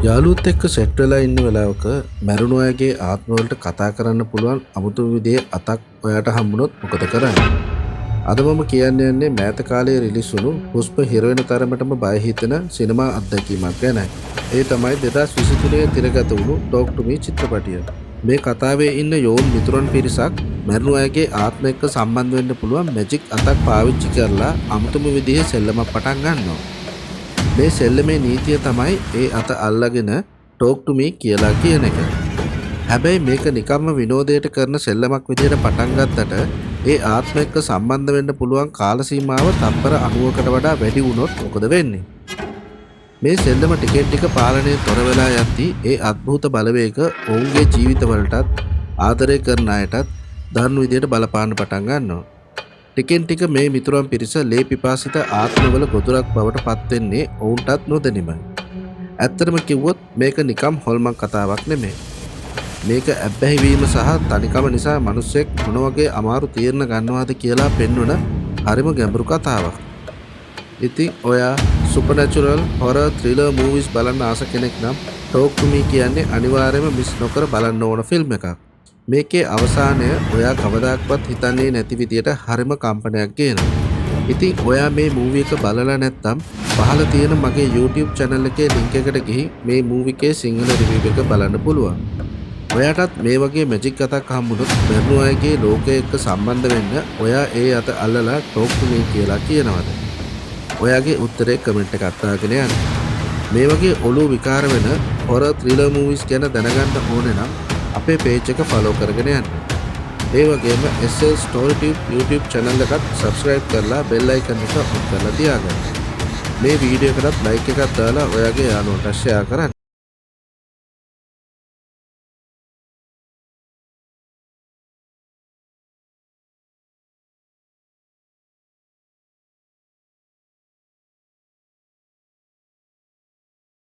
යාළුවොත් එක්ක සෙට් වෙලා ඉන්න වෙලාවක මැරුණු අයගේ ආත්ම වලට කතා කරන්න පුළුවන් අමුතු විදිහේ අතක් ඔයාට හම්බුනොත් මොකද කරන්නේ? අද මම කියන්න යන්නේ මෑත කාලයේ රිලීස් වුණු පුෂ්ප හිර වෙන තරමටම බය හිතෙන සිනමා අත්දැකීමක් ගැනයි. ඒ තමයි 2023 තිරගත වුණු ටෝක් ටු මී චිත්‍රපටය. මේ කතාවේ ඉන්න යෝන් මිතුරන් පිරිසක් මැරුණු අයගේ ආත්ම එක්ක සම්බන්ධ වෙන්න පුළුවන් මැජික් අතක් පාවිච්චි කරලා අමුතුම විදිහේ සෙල්ලමක් පටන් ගන්නවා. මේ සෙල්ලමේ නීතිය තමයි ඒ අත අල්ලගෙන ටෝක් ටු මී කියලා කියන එක. හැබැයි මේක නිකම්ම විනෝදයට කරන සෙල්ලමක් විදිහට පටන් ගත්තට ඒ ආත්ම එක්ක සම්බන්ධ වෙන්න පුළුවන් කාල සීමාව තත්පර 90කට වඩා වැඩි වුණොත් මොකද වෙන්නේ? මේ සෙල්ලම ටිකෙන් ටික පාලනයෙන් තොර වෙලා යද්දී ඒ අద్භූත බලවේග ඔවුන්ගේ ජීවිතවලටත් ආදරය කරන අයටත් දරුණු විදිහට බලපාන්න පටන් ගන්නවා. ටිකෙන් ටික මේ මිතුරන් පිරිස ලේ පිපාසිත ආත්මවල ගොදුරක් බවට පත් වෙන්නේ ඔවුන්ටත් නොදැනීමයි. ඇත්තටම කිව්වොත් මේක නිකම් හොල්මන් කතාවක් නෙමෙයි. මේක ඇබ්බැහි වීම සහ තනිකම නිසා මිනිස්සෙක් මොන වගේ අමාරු තීරණ ගන්නවාද කියලා පෙන්වන හරිම ගැඹුරු කතාවක්. ඉතින් ඔයා සුපර්නැචරල් හොරර් ත්‍රිලර් මූවිස් බලන්න ආස කෙනෙක් නම් ටෝක් ටු මී කියන්නේ අනිවාර්යයෙන්ම මිස් නොකර බලන්න ඕන ෆිල්ම් එකක්. මේකේ අවසානය ඔයා කවදාක්වත් හිතන්නේ නැති විදියට හරිම කම්පනයක් ගේනවා. ඉතින් ඔයා මේ මූවි එක බලලා නැත්නම් පහළ තියෙන මගේ YouTube channel එකේ link එකට ගිහින් මේ මූවි එකේ සිංහල review එක බලන්න පුළුවන්. ඔයාටත් මේ වගේ මැජික් අතක් හම්බුනොත් මැරුණු අයගේ ලෝකයේ එක්ක සම්බන්ධ වෙන්න ඔයා ඒ අත අල්ලලා ටෝක් ටු මී කියලා කියනවද? ඔයාගේ උත්තරේ කමෙන්ට් එකක් දාගෙන යන්න. මේ වගේ ඔළුව විකාර වෙන හොරර් ත්‍රිලර් මූවිස් ගැන දැනගන්න ඕනේ නම් අපේ page එක follow කරගෙන යන්න. ඒ වගේම SL Story Tube YouTube channel එකත් subscribe කරලා bell icon එක on කරලා තියාගන්න. මේ වීඩියෝ එකටත් like එකක් දාලා ඔයාගේ යාළුවන්ට share කරන්න.